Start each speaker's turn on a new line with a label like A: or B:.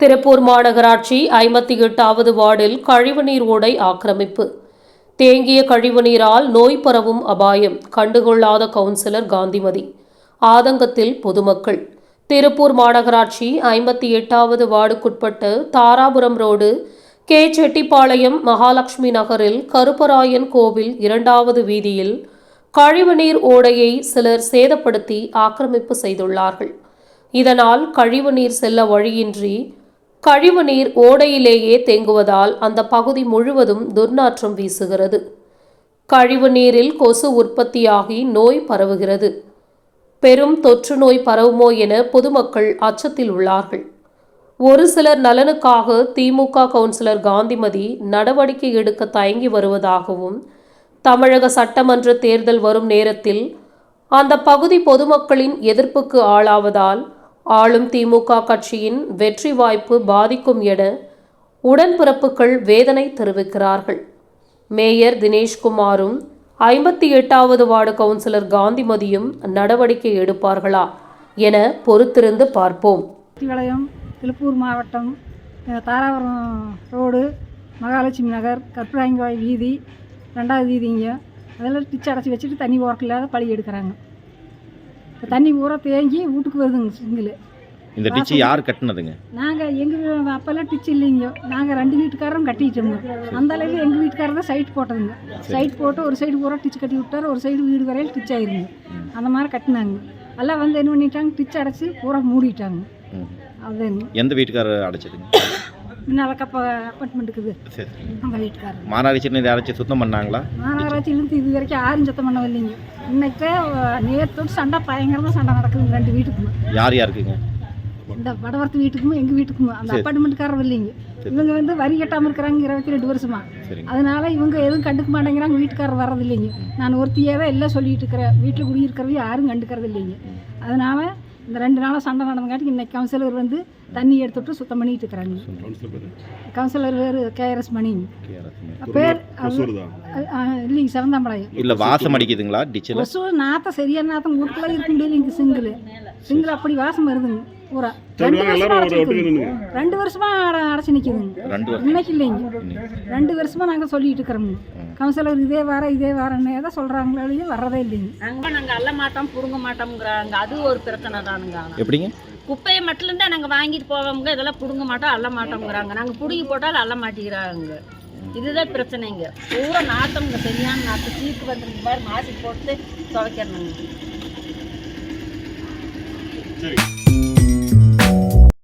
A: திருப்பூர் மாநகராட்சி 58வது வார்டில் கழிவுநீர் ஓடை ஆக்கிரமிப்பு. தேங்கிய கழிவுநீரால் நோய் பரவும் அபாயம் கண்டுகொள்ளாத கவுன்சிலர் காந்திமதி. ஆதங்கத்தில் பொதுமக்கள். திருப்பூர் மாநகராட்சி 58வது வார்டுக்குட்பட்ட தாராபுரம் ரோடு கே. செட்டிப்பாளையம் மகாலட்சுமி நகரில் கருப்பராயன் கோவில் 2வது வீதியில் கழிவுநீர் ஓடையை சிலர் சேதப்படுத்தி ஆக்கிரமிப்பு செய்துள்ளார்கள். இதனால் கழிவுநீர் செல்ல வழியின்றி கழிவுநீர் ஓடையிலேயே தேங்குவதால் அந்த பகுதி முழுவதும் துர்நாற்றம் வீசுகிறது. கழிவுநீரில் கொசு உற்பத்தியாகி நோய் பரவுகிறது. பெரும் தொற்று நோய் பரவுமோ என பொதுமக்கள் அச்சத்தில் உள்ளார்கள். ஒரு சிலர் நலனுக்காக திமுக கவுன்சிலர் காந்திமதி நடவடிக்கை எடுக்க தயங்கி வருவதாகவும், தமிழக சட்டமன்ற தேர்தல் வரும் நேரத்தில் அந்த பகுதி பொதுமக்களின் எதிர்ப்புக்கு ஆளாவதால் ஆளும் திமுக கட்சியின் வெற்றி வாய்ப்பு பாதிக்கும் என உடன்பிறப்புகள் வேதனை தெரிவிக்கிறார்கள். மேயர் தினேஷ்குமாரும் 58வது வார்டு கவுன்சிலர் காந்திமதியும் நடவடிக்கை எடுப்பார்களா என பொறுத்திருந்து பார்ப்போம்.
B: திருப்பூர் மாவட்டம் தாராபுரம் ரோடு மகாலட்சுமி நகர் கற்பூராயங்காய் வீதி 2வது வீதிங்க. அதெல்லாம் டிச்சு அடைச்சி வச்சுட்டு தண்ணி போகிறக்கு இல்லாத பழி எடுக்கிறாங்க. தண்ணி பூரா தேங்கி வீட்டுக்கு வருதுங்க சிங்கிள்.
C: இந்த டிச்சு யார் கட்டினதுங்க?
B: நாங்கள் எங்கள் அப்போல்லாம் டிச்சு இல்லைங்க. நாங்கள் 2 வீட்டுக்காரரும் கட்டிட்டோங்க. அந்த அளவுக்கு எங்கள் வீட்டுக்காரர் தான் சைட் போட்டதுங்க. சைட் போட்டு ஒரு சைடு பூரா டிச்சு கட்டி விட்டார், ஒரு சைடு வீடு வரையில் டிச் ஆயிருங்க. அந்த மாதிரி கட்டினாங்க. எல்லாம் வந்து என்ன பண்ணிட்டாங்க, டிச்சு அடைச்சி பூரா மூடிட்டாங்க. அதுங்க.
C: எந்த வீட்டுக்காரர் அடைச்சதுங்க?
B: முன்னால் அப்பார்ட்மெண்ட்டுக்குது அந்த வீட்டுக்காரர்.
C: மாநகராட்சியில் இதை அடைச்சி சுத்தம் பண்ணாங்களா?
B: மாநகராட்சியிலேருந்து இது வரைக்கும் யாரும் சுத்தம் பண்ண இல்லைங்க. இன்னைக்கு நேரத்தோடு சண்டை பயங்கரமாக சண்டை நடக்குதுங்க 2 வீட்டுக்குமே.
C: யார் யாருக்குங்க?
B: இந்த வடவரத்து வீட்டுக்கும் எங்கள் வீட்டுக்கும். அந்த அப்பார்ட்மெண்ட்டுக்காரர் இல்லைங்க. இவங்க வந்து வரி கட்டாமல் இருக்கிறாங்க 22 வருஷமா. அதனால இவங்க எதுவும் கண்டுக்க மாட்டேங்கிறாங்க. வீட்டுக்காரர் வர்றது இல்லைங்க. நான் ஒருத்தியே தான் எல்லாம் சொல்லிட்டு இருக்கிறேன். வீட்டில் குடியிருக்கிறது யாரும் கண்டுக்கிறது இல்லைங்க. அதனால இந்த 2 நாளாக சண்டை நடந்தங்காட்டி இன்னைக்கு கவுன்சிலர் வந்து தண்ணி எடுத்துட்டு சுத்தம் பண்ணிட்டு இருக்கிறாங்க. கவுன்சிலர் பேர் KRS மணி பேர் இல்லைங்க. செவந்தாம்பாளையம்.
C: இல்லை வாசம் அடிக்குதுங்களா டிச்சில்?
B: கொசு நாத்தம் சரியான நாத்தம் ஊருக்குள்ள இருக்க முடியல. இங்கே சிங்கிள் அப்படி வாசம் வருதுங்க பூரா. 2 வருஷமா அடைச்சி நிற்கிதுங்க. இன்னைக்கு இல்லைங்க, 2 வருஷமா நாங்கள் சொல்லிட்டு இருக்கிறோங்க. கவுன்சிலர் இதே வாரன்னே தான் சொல்கிறாங்களே, வர்றதே இல்லைங்க.
D: நாங்கள் அள்ள மாட்டோம் புடுங்க மாட்டோம்ங்கிறாங்க. அது ஒரு பிரச்சனை தானுங்க.
C: எப்படிங்க?
D: குப்பையை மட்டும் தான் நாங்கள் வாங்கிட்டு போவோங்க. இதெல்லாம் பிடுங்க மாட்டோம் அள்ள மாட்டோங்கிறாங்க. நாங்கள் பிடுங்கி போட்டாலும் அள்ள மாட்டேங்கிறாங்க. இதுதான் பிரச்சனைங்க. பூரா நாட்டம்ங்க, சரியான நாட்டம். சீட்டு வந்துருக்கு மாதிரி மாசி போட்டு துவைக்கிறணுங்க.